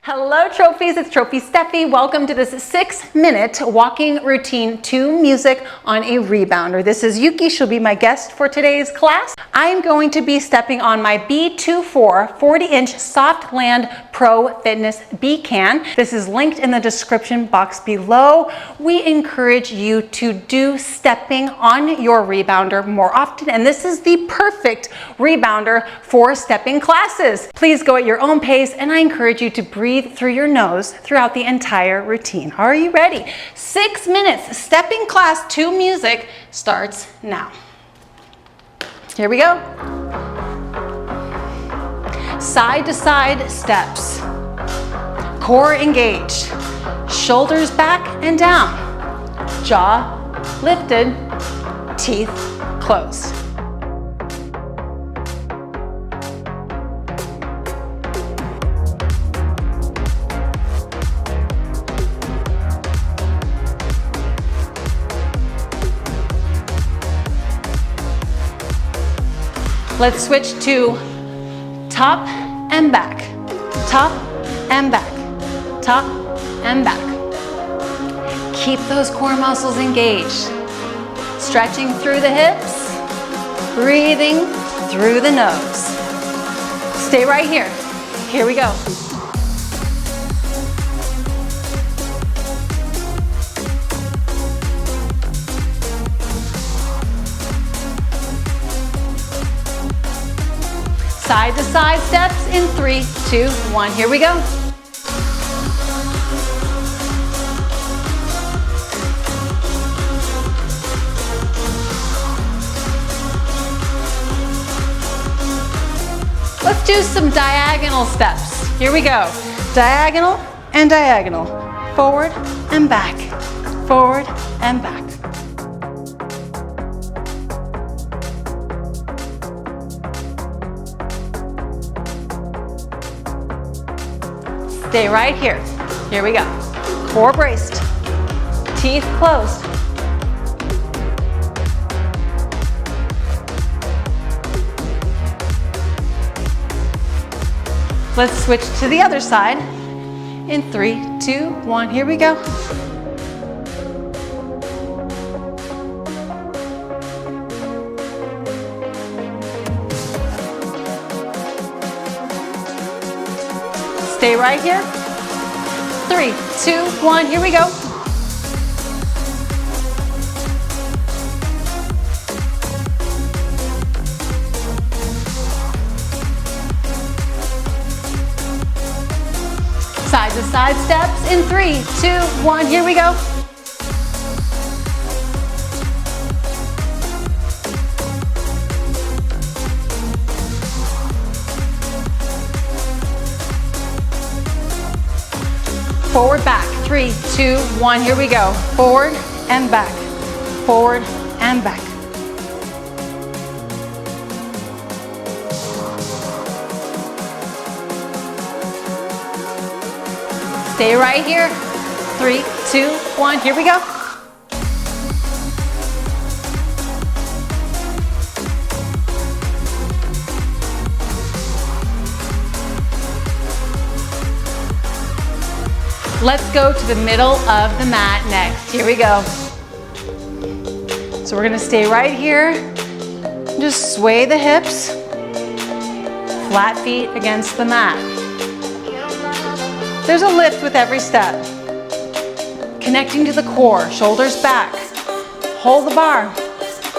Hello trophies, it's Trophy Steffi. Welcome to this 6-minute walking routine to music on a rebounder. This is Yuki, she'll be my guest for today's class. I'm going to be stepping on my B24 40-inch Soft Land Pro Fitness Bcan. This is linked in the description box below. We encourage you to do stepping on your rebounder more often, and this is the perfect rebounder for stepping classes. Please go at your own pace, and I encourage you to breathe through your nose throughout the entire routine. Are you ready? 6 minutes stepping class to music starts now. Here we go. Side to side steps. Core engaged. Shoulders back and down. Jaw lifted. Teeth closed. Let's switch to top and back, top and back, top and back. Keep those core muscles engaged. Stretching through the hips, breathing through the nose. Stay right here. Here we go. Side to side steps in 3, 2, 1. Here we go. Let's do some diagonal steps. Here we go. Diagonal and diagonal. Forward and back. Forward and back. Stay right here. Here we go. Core braced. Teeth closed. Let's switch to the other side. In 3, 2, 1. Here we go. Stay right here. 3, 2, 1, here we go. Side to side steps in 3, 2, 1, here we go. Forward, back, 3, 2, 1, here we go. Forward and back, forward and back. Stay right here. 3, 2, 1, here we go. Let's go to the middle of the mat next. Here we go. So we're gonna stay right here. Just sway the hips. Flat feet against the mat. There's a lift with every step. Connecting to the core, shoulders back. Hold the bar.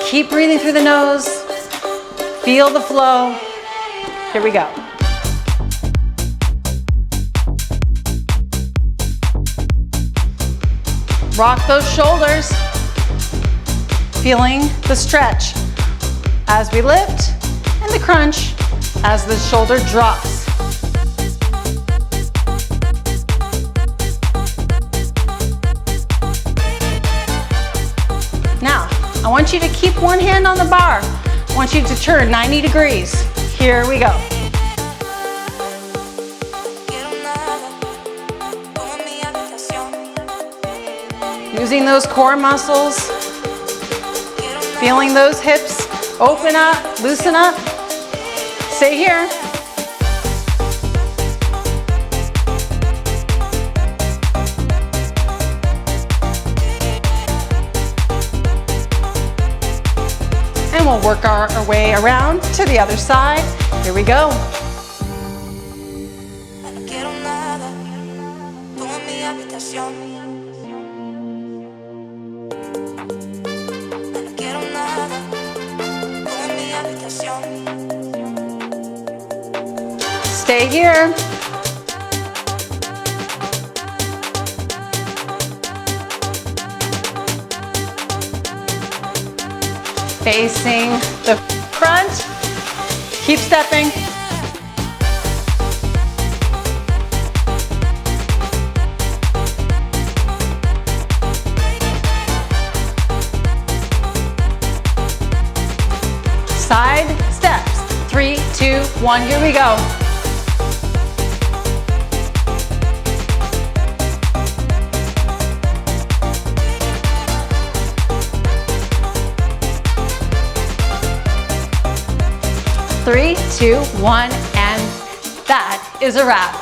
Keep breathing through the nose. Feel the flow. Here we go. Rock those shoulders, feeling the stretch as we lift and the crunch as the shoulder drops. Now, I want you to keep one hand on the bar. I want you to turn 90 degrees. Here we go. Using those core muscles, feeling those hips open up, loosen up. Stay here. we'll work our way around to the other side. Here we go. Stay here. Facing the front. Keep stepping. Side steps. 3, 2, 1, here we go. Three, 2, 1, and that is a wrap.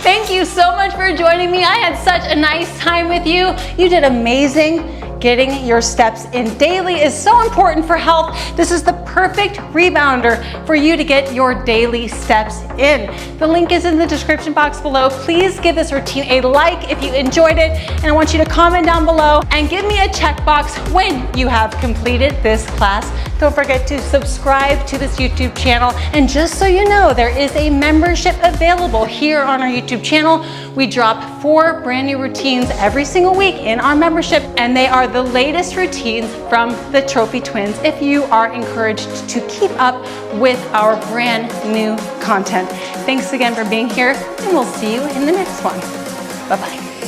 Thank you so much for joining me. I had such a nice time with you. You did amazing. Getting your steps in daily is so important for health. This is the perfect rebounder for you to get your daily steps in. The link is in the description box below. Please give this routine a like if you enjoyed it, and I want you to comment down below and give me a checkbox when you have completed this class. Don't forget to subscribe to this YouTube channel, and just so you know, there is a membership available here on our YouTube channel. We drop 4 brand new routines every single week in our membership, and they are the latest routines from the Trophy Twins if you are encouraged to keep up with our brand new content. Thanks again for being here, and we'll see you in the next one. Bye-bye.